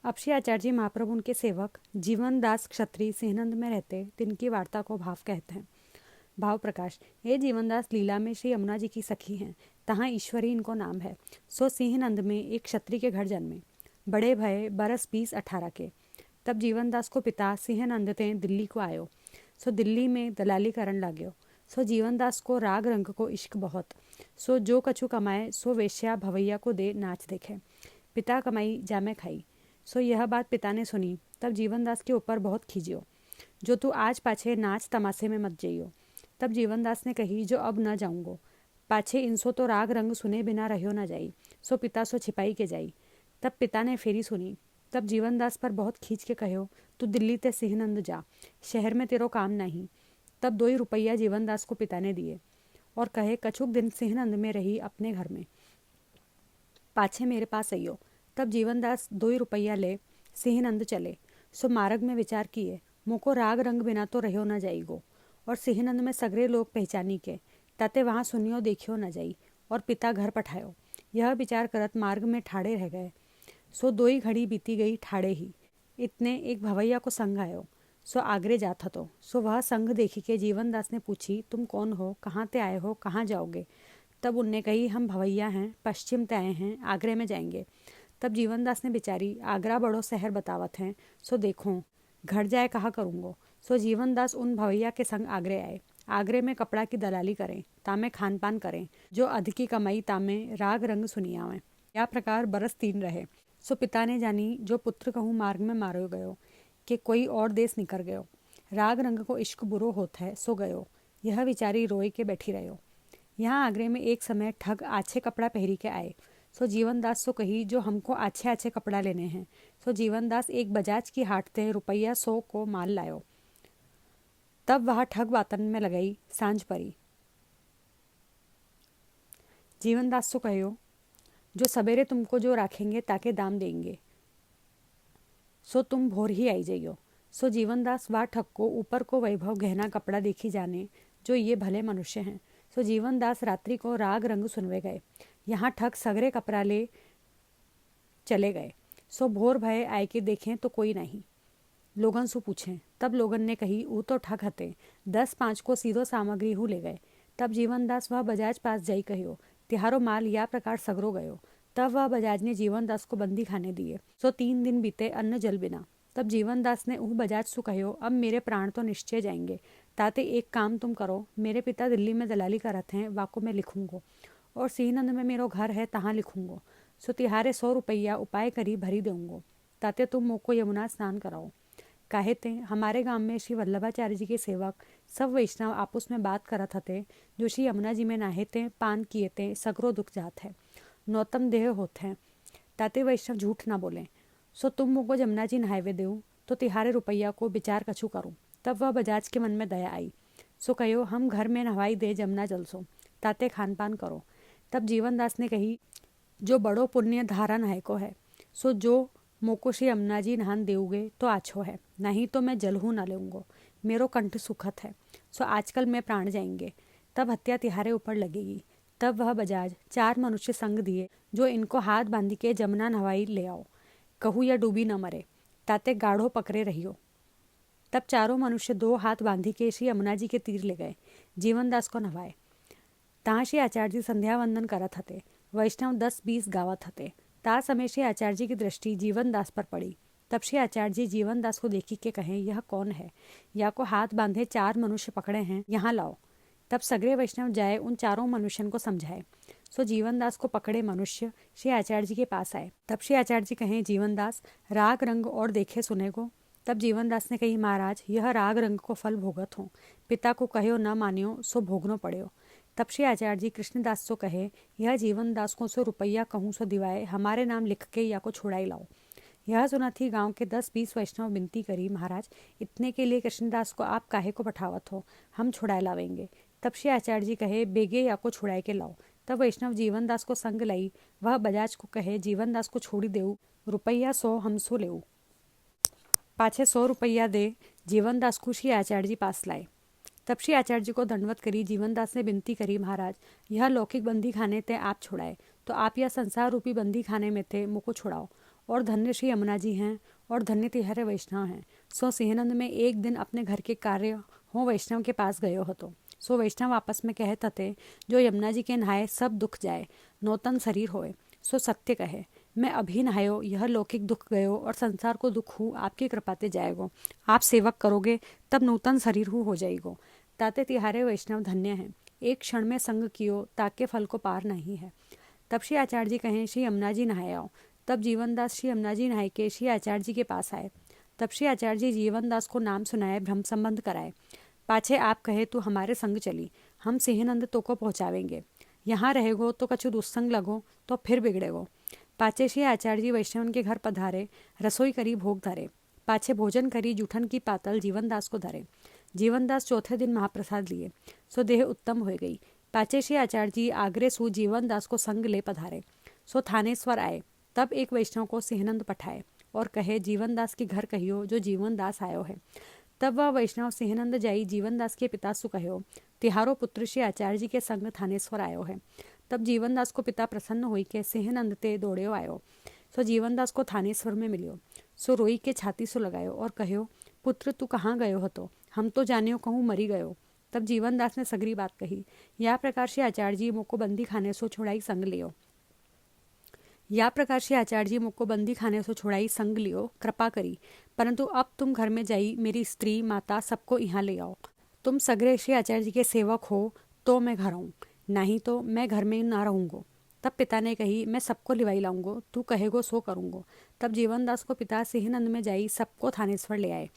अब श्री आचार्य जी महाप्रभु उनके सेवक जीवनदास क्षत्रिय सिंहनंद में रहते, तिनकी वार्ता को भाव कहते हैं। भाव प्रकाश। ये जीवनदास लीला में श्री यमुना जी की सखी हैं, तहाँ ईश्वरी इनको नाम है। सो सिंहनंद में एक क्षत्रिय के घर जन्मे, बड़े भय बरस 20-18 के। तब जीवनदास को पिता सिंहनंद ते दिल्ली को आयो। सो दिल्ली में दलाली करण लाग्यो। सो जीवनदास को राग रंग को इश्क बहुत। सो जो कछु कमाए सो वेश्या भवैया को दे नाच देखे। पिता कमाई जामे खाई। सो यह बात पिता ने सुनी, तब जीवनदास के ऊपर बहुत खींचियो, जो तू आज पाछे नाच तमाशे में मत जइयो। तब जीवनदास ने कही, जो अब न जाऊंगो, पाछे इनसो तो राग रंग सुने बिना रहियो न जाई। सो पिता सो छिपाई के जाई। तब पिता ने फेरी सुनी। तब जीवनदास पर बहुत खींच के कहो, तू दिल्ली ते सिंहनंद जा, शहर में तेरो काम नहीं। तब 2 रुपया जीवनदास को पिता ने दिए और कहे, कछुक दिन सिंहनंद में रही अपने घर में, पाछे मेरे पास आइयो। तब जीवनदास 2 रुपया ले सिंहनंद चले। सो मार्ग में विचार किए, मोको राग रंग बिना तो रहो न जाइगो, और सिंहनंद में सगरे लोग पहचानी के, ताते वहाँ सुनियो देखियो न जाई, और पिता घर पठायो। यह विचार करत मार्ग में ठाड़े रह गए। सो 2 घड़ी बीती गई ठाड़े ही। इतने एक भवैया को संग आयो। सो आगरे जात हतो। सो वह संग देखी के जीवनदास ने पूछी, तुम कौन हो, कहाँ ते आए हो, कहाँ जाओगे। तब उनने कही, हम भवैया हैं, पश्चिम ते आए हैं, आगरे में जाएंगे। तब जीवनदास ने बिचारी, आगरा बड़ो शहर बतावत हैं, सो देखो घर जाए कहा करूँगो। सो जीवनदास उन भवैया के संग आगरे आए। आगरे में कपड़ा की दलाली करें, तामे खान पान करें, जो अधि की कमाई तामे राग रंग सुनियावें। या प्रकार बरस 3 रहे। सो पिता ने जानी, जो पुत्र कहूँ मार्ग में मारो गयो, कि कोई और देश निकर गयो। राग रंग को इश्क बुरो होत है, सो गयो। यह विचारी रोई के बैठी रहो। यहाँ आगरे में एक समय ठग आछे कपड़ा पहरी के आए। सो जीवनदास सो कही, जो हमको अच्छे अच्छे कपड़ा लेने हैं। सो जीवनदास एक बजाज की हाटते रुपया 100 को माल लायो। तब वह ठग बातन में लगाई, सांझ परी। जीवनदास सो कहो, जो सवेरे तुमको जो राखेंगे ताके दाम देंगे, सो तुम भोर ही आई जाइयो। सो जीवनदास व ठग को ऊपर को वैभव गहना कपड़ा देखी जाने, जो ये भले मनुष्य हैं। सो जीवनदास रात्रि को राग रंग सुनवे गए। यहाँ ठग सगरे कपड़ा ले चले गए। सो भोर भय आए के देखें तो कोई नहीं। लोगन सु पूछें। तब लोगन ने कही, ऊ तो ठग हते, 10-5 को सीधो सामग्री हूँ ले गए। तब जीवनदास वह बजाज पास जाई कहियो, तिहारो माल या प्रकार सगरो गयो। तब वह बजाज ने जीवनदास को बंदी खाने दिए। सो 3 दिन बीते अन्न जल बिना। तब जीवनदास ने ऊ बजाज सु कहो, अब मेरे प्राण तो निश्चय जाएंगे, ताते एक काम तुम करो, मेरे पिता दिल्ली में दलाली करत हैं, वाको मैं लिखूंगो, और सिंहनंद में मेरो घर है, तहाँ लिखूंगो। सो तिहारे 100 रुपया उपाय करी भरी देऊंगो, ताते तुम मोको यमुना स्नान कराओ। काहे ते हमारे गांव में श्री वल्लभाचार्य जी के सेवक सब वैष्णव आपस में बात करत हते, जो श्री यमुना जी में नाहे ते, पान किए ते, सगरो दुख जात है, नौतम देह होत हैं, ताते वैष्णव झूठ ना बोले। सो तुम मुझको यमुना जी नहावे देऊ, तो तिहारे रुपया को विचार कछु करूँ। तब वह बजाज के मन में दया आई। सो कहो, हम घर में नहवाई दे जमुना जल सो, ताते खान पान करो। तब जीवनदास ने कही, जो बड़ो पुण्य धारा नहाय को है, सो जो मोको श्री यमुना जी नहान देउगे तो आछो है, नहीं तो मैं जल हूँ न लेऊंगो, मेरो कंठ सुखत है। सो आजकल मैं प्राण जाएंगे, तब हत्या तिहारे ऊपर लगेगी। तब वह बजाज 4 मनुष्य संग दिए, जो इनको हाथ बांधी के जमुना नहवाई ले आओ, कहूँ या डूबी न मरे, ताते गाढ़ो पकड़े रहियो। तब 4 मनुष्य 2 हाथ बांधी के श्री यमुना जी के तीर ले गए, जीवनदास को नहवाए। तहाँ श्री आचार्य जी संध्या वंदन करत हते, वैष्णव 10-20 गावत हते। ता समय श्री आचार्य जी की दृष्टि जीवनदास पर पड़ी। तब श्री आचार्य जी जीवनदास को देखी के कहें, यह कौन है, या को हाथ बांधे 4 मनुष्य पकड़े हैं, यहाँ लाओ। तब सगरे वैष्णव जाए उन 4 मनुष्यों को समझाए। सो जीवनदास को पकड़े मनुष्य श्री आचार्य जी के पास आए। तब श्री आचार्य जी कहें, जीवनदास राग रंग और देखे सुने को। तब जीवनदास ने कही, महाराज यह राग रंग को फल भोगत हो, पिता को कहो न मानियो, सो भोगनो पड़ेयो। तब श्री आचार्य जी कृष्णदास सो कहे, यह जीवनदास को 100 रुपया कहूँ सो दिवाए, हमारे नाम लिख के या को छुड़ाई लाओ। यह सुना थी गांव के 10-20 वैष्णव विनती करी, महाराज इतने के लिए कृष्णदास को आप काहे को पठावत हो, हम छुड़ाए लावेंगे। तब श्री आचार्य जी कहे, बेगे या को छुड़ाए के लाओ। तब वैष्णव जीवनदास को संग लाई। वह बजाज को कहे, जीवनदास को छोड़ी देऊ, रुपया 100 हम सो लेऊ। पाछे 100 रुपया दे जीवनदास को श्री आचार्य जी पास लाए। तब श्री आचार्य जी को दंडवत करी। जीवनदास ने विनती करी, महाराज यह लौकिक बंदी खाने ते आप छुड़ाए, तो आप यह संसार रूपी बंदी खाने में थे मुको छुड़ाओ, और धन्य श्री यमुना जी हैं और धन्य तिहारे वैष्णव हैं। सो सिंहनंद में एक दिन अपने घर के कार्य हो वैष्णव के पास गयो હતો। सो वैष्णव आपस में कहत हते, जो यमुना जी के नहाए सब दुख जाए, नौतन शरीर होए। सो सत्य कहे, मैं अभी नहायो, यह लौकिक दुख गयो और संसार को दुख हूँ आपकी कृपाते जाएगो। आप सेवक करोगे तब नूतन शरीर हो जाएगो। ताते तिहारे वैष्णव धन्य हैं, एक क्षण में संग कियो ताके फल को पार नहीं है। तब श्री आचार्य जी कहें, श्री यमुना जी नहाए आओ। तब जीवनदास श्री यमुना जी नहाए के श्री आचार्य जी के पास आए। तब श्री आचार्य जी जीवनदास को नाम सुनाए, भ्रम संबंध कराए। पाछे आप कहे तू हमारे संग चली, हम सिंहनंद तो को पहुँचावेंगे। यहाँ रहेगो तो कछु दुस्संग लगो तो फिर बिगड़ेगो। पाछे श्री आचार्य जी वैष्णवन के घर पधारे, रसोई करी भोग धरे। पाछे भोजन करी जूठन की पातल जीवनदास को धरे। जीवनदास चौथे दिन महाप्रसाद लिए, सो देह उत्तम हो गई। पाछे श्री आचार्य जी आगरे सु जीवनदास को संग ले पधारे। सो थानेश्वर आए। तब एक वैष्णव को सिंहनंद पठाए और कहे, जीवनदास के घर कहियो जो जीवनदास आयो है। तब वह वैष्णव सिंहनंद जाई जीवनदास के पिता सु कहो, तिहारो पुत्र श्री आचार्य जी के संग थानेश्वर आयो है। तब जीवनदास को पिता प्रसन्न हुई के सिंहनंद ते दौड़ियो आयो। सो जीवनदास को थानेश्वर में मिलियो। सो रोई के छाती सो लगायो और कहो, पुत्र तू कहाँ गयो हतो, हम तो जानियो कहूँ मरी गयो। तब जीवनदास ने सगरी बात कही। या प्रकार से आचार्य जी मुझको बंदी खाने सो छुड़ाई संग लियो। या प्रकार से आचार्य जी मुझको बंदी खाने से छुड़ाई संग लियो, कृपा करी। परंतु अब तुम घर में जाई, मेरी स्त्री माता सबको यहाँ ले आओ। तुम सगरे श्री आचार्य जी के सेवक हो तो मैं घर आऊँ, नहीं तो मैं घर में ना रहूँगो। तब पिता ने कही, मैं सबको लिवाई लाऊंगो, तू कहेगो सो करूँगो। तब जीवनदास को पिता सिंहनंद में जाई सबको थानेश्वर ले आए।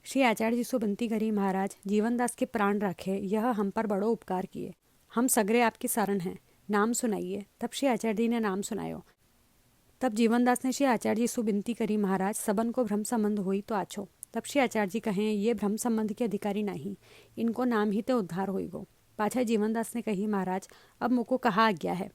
श्री आचार्य जी से विनती करी, महाराज जीवनदास के प्राण रखे, यह हम पर बड़ो उपकार किए, हम सगरे आपकी शरण हैं, नाम सुनाइए। तब श्री आचार्य जी ने नाम सुनायो। तब जीवनदास ने श्री आचार्य जी से विनती करी, महाराज सबन को भ्रम संबंध हुई तो आछो। तब श्री आचार्य जी कहें, ये भ्रम संबंध के अधिकारी नहीं, इनको नाम ही तो उद्धार होइगो। पाछा जीवनदास ने कही, महाराज अब मुझको कहा आज्ञा है।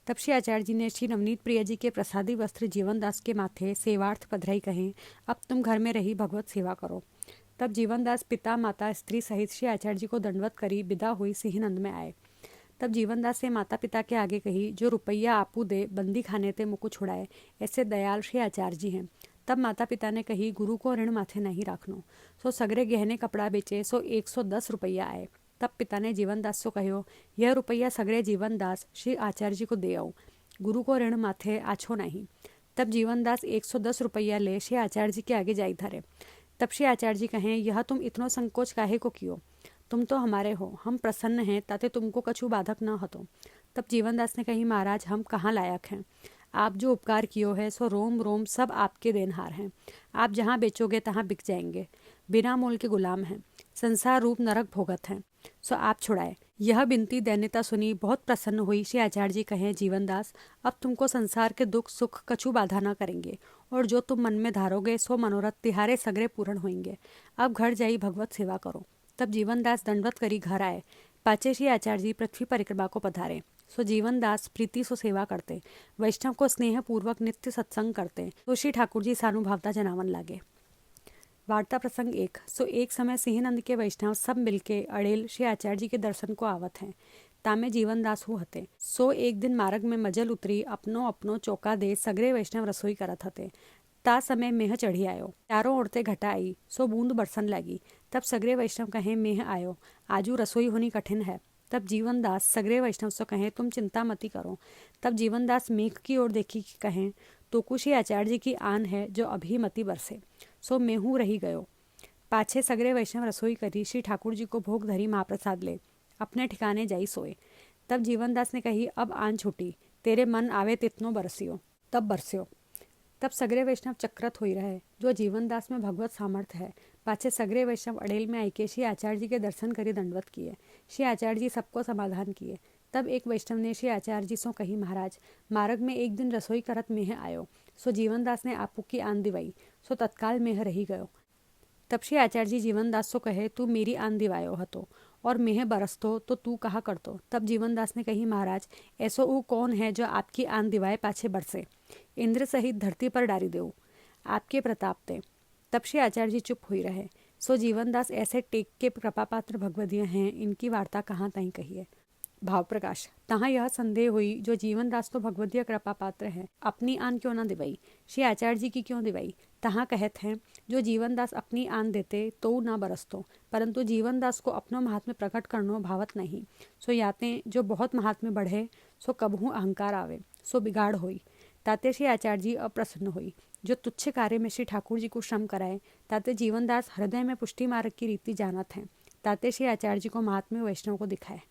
तब श्री आचार्य जी ने श्री नवनीत प्रिय जी के प्रसादी वस्त्र जीवनदास के माथे सेवार्थ पधराई कहें, अब तुम घर में रही भगवत सेवा करो। तब जीवनदास पिता माता स्त्री सहित श्री आचार्य जी को दंडवत करी विदा हुई सिंहनंद में आए। तब जीवनदास से माता पिता के आगे कही, जो रुपया आपू दे बंदी खाने ते मुझको छुड़ाए, ऐसे दयाल श्री आचार्य जी हैं। तब माता पिता ने कही, गुरु को ऋण माथे नहीं राखनो। सो सगरे गहने कपड़ा बेचे, सो 110 रुपया आए। तब पिता ने जीवनदास से कहो, यह रुपया सगरे जीवनदास श्री आचार्य जी को दे आओ, गुरु को ऋण माथे आछो नहीं। तब जीवनदास 110 रुपया ले श्री आचार्य जी के आगे जाई धरे। तब श्री आचार्य जी कहें, यह तुम इतनो संकोच काहे को कियो, तुम तो हमारे हो, हम प्रसन्न हैं, ताते तुमको कछु बाधक न हतो। तब जीवनदास ने कही, महाराज हम कहाँ लायक हैं, आप जो उपकार कियो है सो रोम रोम सब आपके देनहार हैं। आप जहाँ बेचोगे तहाँ बिक जाएंगे, बिना मोल के गुलाम हैं, संसार रूप नरक भोगत हैं, सो आप छुड़ाए। यह बिनती दैन्यता सुनी बहुत प्रसन्न हुई। श्री आचार्य जी कहें, जीवनदास अब तुमको संसार के दुख सुख कछु बाधा न करेंगे, और जो तुम मन में धारोगे सो मनोरथ तिहारे सगरे पूर्ण होंगे। अब घर जाई भगवत सेवा करो। तब जीवनदास दंडवत करी घर आए। पाचे श्री आचार्य जी पृथ्वी परिक्रमा को पधारे। सो जीवनदास प्रीति सो सेवा करते, वैष्णव को स्नेह पूर्वक नित्य सत्संग करते। तो श्री ठाकुर जी सानुभावता जनावन लागे। वार्ता प्रसंग 1। सो एक समय सिंहनंद के वैष्णव सब मिलके अड़ेल श्री आचार्य जी के दर्शन को आवत हैं। तामे जीवनदास हु हते। सो एक दिन मार्ग में मजल उतरी, अपनो अपनो चौका दे सगरे वैष्णव रसोई करत हते। ता समय मेह चढ़ी आयो, चारों ओरते घटा आई, सो बूंद बरसन लगी। तब सगरे वैष्णव कहें, मेह आयो, आजू रसोई होनी कठिन है। तब जीवनदास सगरे वैष्णव से कहें, तुम चिंता मती करो। तब जीवनदास मेघ की ओर देखी कहें, तो कुशी आचार्य जी की आन है जो अभी मती बरसे, सो मेहू रही गयो। पाछे सगरे वैष्णव रसोई करी, श्री ठाकुर जी को भोग धरी महाप्रसाद ले, अपने ठिकाने जाई सोए। तब जीवनदास ने कही, अब आन छूटी, तेरे मन आवे तितनो बरसियो। तब बरस्यो। तब सगरे वैष्णव चक्रत हुई रहे, जो जीवनदास में भगवत सामर्थ्य है। पाछे सगरे वैष्णव अड़ेल में आई के श्री आचार्य जी के दर्शन करी दंडवत किए। श्री आचार्य जी सबको समाधान किए। तब एक वैष्णव ने श्री आचार्य जी सो कही, महाराज मार्ग में एक दिन रसोई करत मेह आयो। सो जीवनदास ने आपू की आन दिवाई, सो तत्काल मेह रही गयो। तब श्री आचार्य जी जीवनदास सो कहे, तू मेरी आन दिवायो हतो और मेह बरसतो तो तू कहा करतो। तब जीवनदास ने कही, महाराज ऐसो ऊ कौन है जो आपकी आन दिवाए पाछे बरसे, इंद्र सहित धरती पर डारी देऊ आपके प्रताप ते। तब श्री आचार्य जी चुप हुई रहे। सो जीवनदास ऐसे टेक के कृपा पात्र भगवदीय हैं, इनकी वार्ता कहाँ तहीं कही है। भाव प्रकाश तहाँ यह संदेह हुई जो जीवन दास तो भगवदीय कृपा पात्र है, अपनी आन क्यों ना दिवाई, श्री आचार्य जी की क्यों दिवाई। तहाँ कहत हैं जो जीवन दास अपनी आन देते तो ना बरसतो, परंतु जीवन दास को अपनो महात्म्य प्रकट करनो भावत नहीं। सो याते जो बहुत महात्म्य बढ़े सो कबहू अहंकार आवे, सो बिगाड़ होई। ताते श्री आचार्य जी अप्रसन्न हुई। जो तुच्छ कार्य में श्री ठाकुर जी को श्रम कराए, ताते जीवनदास हृदय में पुष्टि मार्ग की रीति जानत हैं। ताते श्री आचार्य जी को महात्म्य वैष्णव को दिखाए।